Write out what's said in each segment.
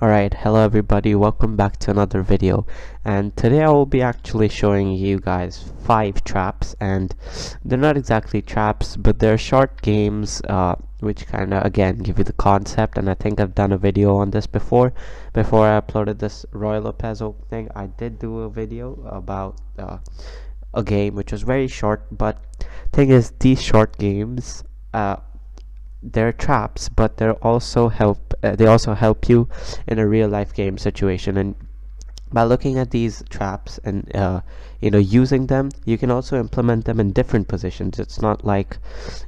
Alright, hello everybody, welcome back to another video, and today I will be actually showing you guys 5 traps, and they're not exactly traps, but they're short games which kinda again give you the concept. And I think I've done a video on this before I uploaded this Roy Lopez opening. I did do a video about a game which was very short, but thing is, these short games they're traps, but they also help you in a real life game situation. And by looking at these traps and using them, you can also implement them in different positions. It's not like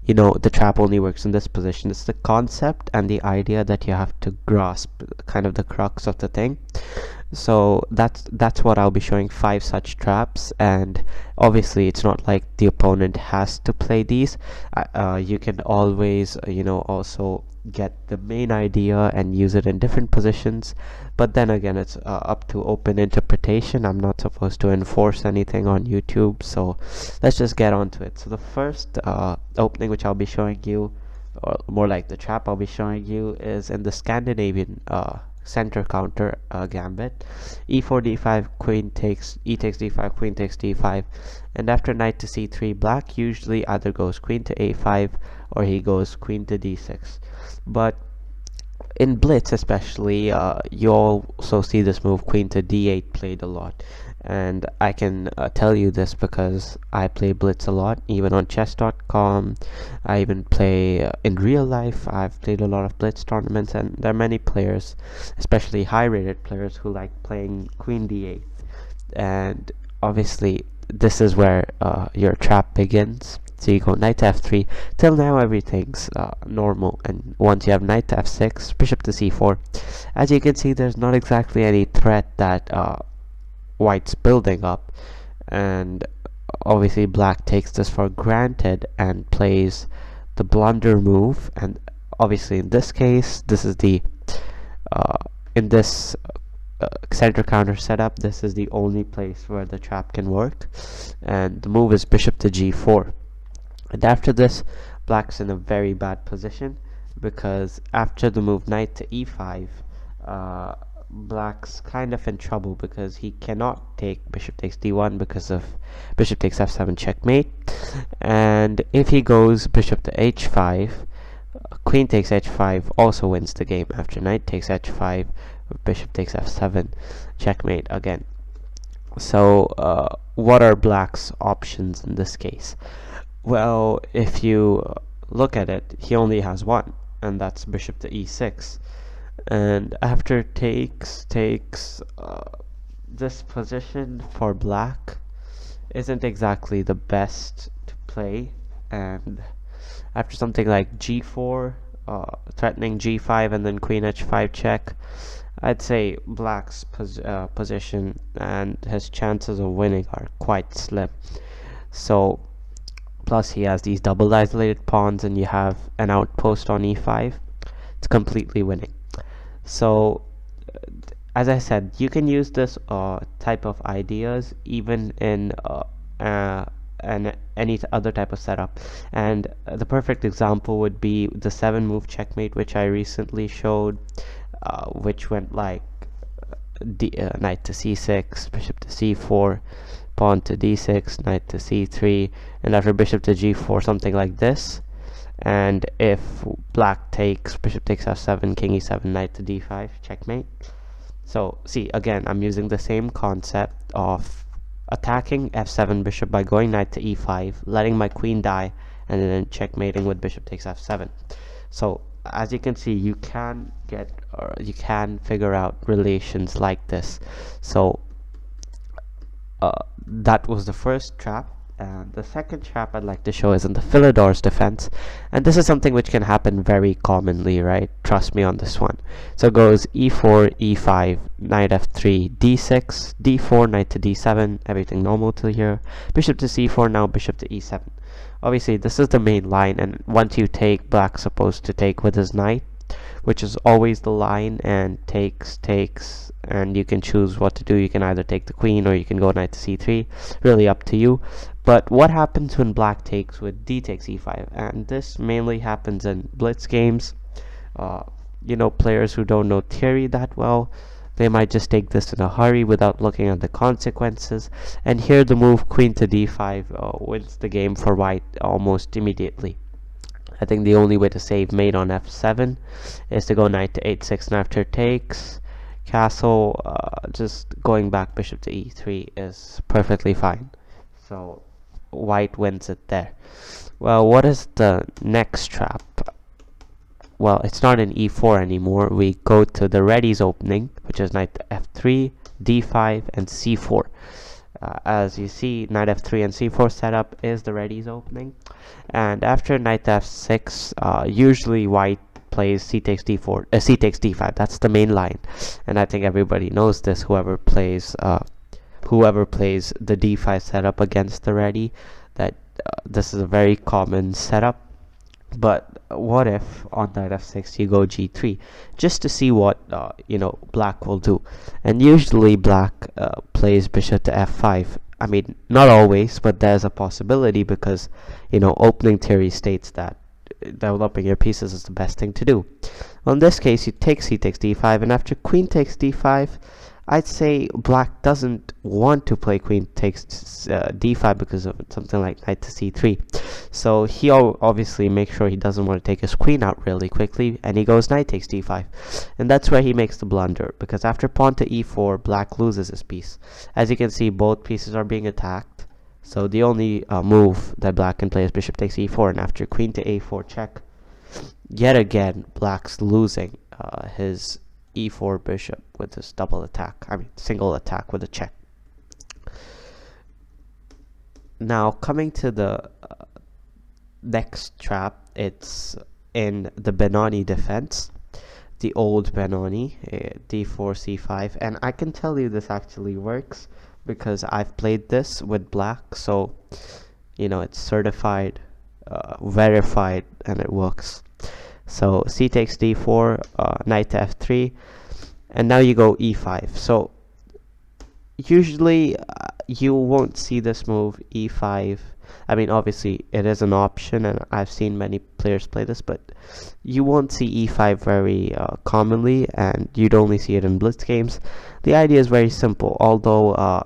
the trap only works in this position. It's the concept and the idea that you have to grasp, kind of the crux of the thing. So that's what I'll be showing, 5 such traps. And obviously it's not like the opponent has to play these. You can always also get the main idea and use it in different positions, but then again it's up to open interpretation. I'm not supposed to enforce anything on YouTube, so let's just get on to it. So the first opening which I'll be showing you, or more like the trap I'll be showing you, is in the Scandinavian center counter gambit. E4 d5, queen takes, e takes d5, queen takes d5, and after knight to c3, black usually either goes queen to a5 or he goes queen to d6. But in blitz especially, you also see this move queen to d8 played a lot, and I can tell you this because I play blitz a lot, even on chess.com. I even play in real life. I've played a lot of blitz tournaments, and there are many players, especially high rated players, who like playing queen d8. And obviously this is where your trap begins. So you go knight to f3. Till now everything's normal, and once you have knight to f6, bishop to c4, as you can see, there's not exactly any threat that white's building up, and obviously black takes this for granted and plays the blunder move. And obviously in this case, this is the in this center counter setup, this is the only place where the trap can work, and the move is bishop to g4. And after this, black's in a very bad position, because after the move knight to e5, black's kind of in trouble, because he cannot take bishop takes d1 because of bishop takes f7 checkmate. And if he goes bishop to h5, queen takes h5 also wins the game. After knight takes h5, bishop takes f7 checkmate again. So what are black's options in this case? Well, if you look at it, he only has one, and that's bishop to e6. And after takes, this position for black isn't exactly the best to play. And after something like g4, threatening g5, and then queen h5 check, I'd say black's position and his chances of winning are quite slim. So plus he has these double isolated pawns, and you have an outpost on e5. It's completely winning. So as I said, you can use this type of ideas even in any other type of setup. And the perfect example would be the 7 move checkmate, which I recently showed, which went like knight to c6, bishop to c4, pawn to d6, knight to c3, and after bishop to g4, something like this. And if black takes, bishop takes f7, king e7, knight to d5, checkmate. So see, again, I'm using the same concept of attacking f7 bishop by going knight to e5, letting my queen die, and then checkmating with bishop takes f7. So as you can see, you can figure out relations like this. So that was the first trap. And the second trap I'd like to show is in the Philidor's defense, and this is something which can happen very commonly, right? Trust me on this one. So it goes e4, e5, knight f3, d6, d4, knight to d7, everything normal till here. Bishop to c4, now bishop to e7. Obviously this is the main line, and once you take, black's supposed to take with his knight, which is always the line, and takes, and you can choose what to do. You can either take the queen, or you can go knight to c3, really up to you. But what happens when black takes with d takes e5? And this mainly happens in blitz games. players who don't know theory that well, they might just take this in a hurry without looking at the consequences. And here the move queen to d5 wins the game for white almost immediately. I think the only way to save mate on f7 is to go knight to h6, and after takes castle, just going back bishop to e3 is perfectly fine. So white wins it there. Well, what is the next trap? Well, it's not an e4 anymore. We go to the ready's opening, which is knight to f3, d5, and c4. As you see, knight f3 and c4 setup is the ready's opening. And after knight f6, usually white plays c takes d4, c takes d5. That's the main line, and I think everybody knows this. Whoever plays the d5 setup against the ready, that this is a very common setup. But what if on knight f6 you go g3, just to see what black will do? And usually black plays bishop to f5. I mean, not always, but there's a possibility, because opening theory states that developing your pieces is the best thing to do. Well, in this case, you take c takes d5, and after queen takes d5, I'd say black doesn't want to play queen takes d5 because of something like knight to c3. So he obviously makes sure he doesn't want to take his queen out really quickly, and he goes knight takes d5. And that's where he makes the blunder, because after pawn to e4, black loses his piece. As you can see, both pieces are being attacked. So the only move that black can play is bishop takes e4, and after queen to a4 check, yet again, black's losing his e4 bishop with this double attack. I mean, single attack with a check. Now, coming to the next trap, it's in the Benoni defense, the old Benoni, d4, c5, and I can tell you this actually works because I've played this with black, so it's certified, verified, and it works. So c takes d4, knight to f3, and now you go e5. So usually you won't see this move, e5. I mean, obviously it is an option, and I've seen many players play this, but you won't see e5 very commonly, and you'd only see it in blitz games. The idea is very simple, although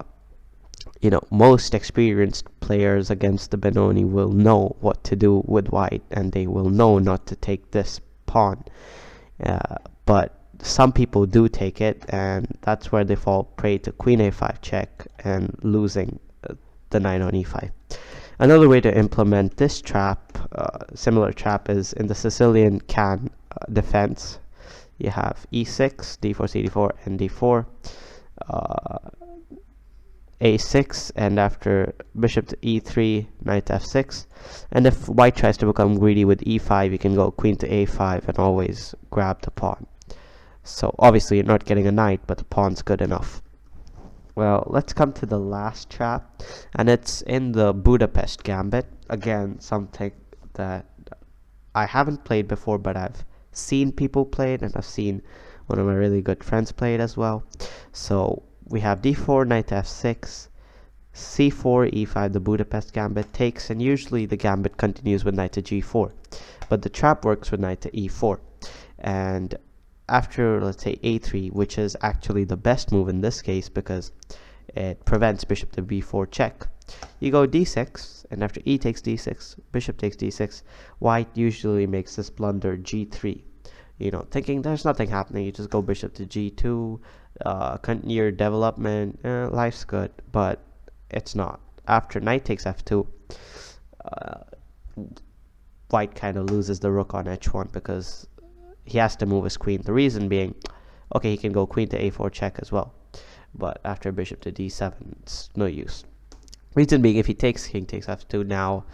most experienced players against the Benoni will know what to do with white, and they will know not to take this pawn. But some people do take it, and that's where they fall prey to queen a5 check and losing the knight on e5. Another way to implement this trap, similar trap, is in the Sicilian can defense. You have e6, d4, cd4, and d4. a6, and after bishop to e3, knight to f6. And if white tries to become greedy with e5, you can go queen to a5 and always grab the pawn. So obviously you're not getting a knight, but the pawn's good enough. Well, let's come to the last trap, and it's in the Budapest gambit. Again, something that I haven't played before, but I've seen people play it, and I've seen one of my really good friends play it as well. So we have d4, knight to f6, c4, e5, the Budapest gambit takes, and usually the gambit continues with knight to g4. But the trap works with knight to e4. And after, let's say, a3, which is actually the best move in this case because it prevents bishop to b4 check, you go d6, and after e takes d6, bishop takes d6, white usually makes this blunder g3. Thinking there's nothing happening, you just go bishop to g2, continue your development, life's good, but it's not. After knight takes f2, white kind of loses the rook on h1 because he has to move his queen. The reason being, okay, he can go queen to a4 check as well, but after bishop to d7, it's no use. Reason being, if he takes king takes f2, now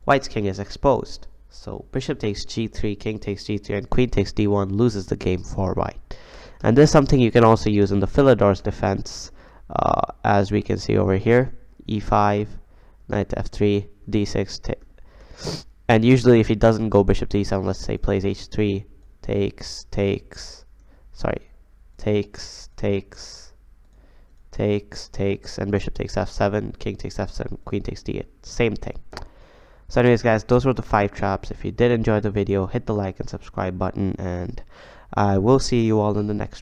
white's king is exposed. So bishop takes g3, king takes g3, and queen takes d1 loses the game for white. And this is something you can also use in the Philidor's defense, as we can see over here, e5, knight to f3, d6, and usually if he doesn't go bishop to e7, let's say plays h3, takes, and bishop takes f7, king takes f7, queen takes d8, same thing. So anyways guys, those were the 5 traps. If you did enjoy the video, hit the like and subscribe button, and I will see you all in the next one.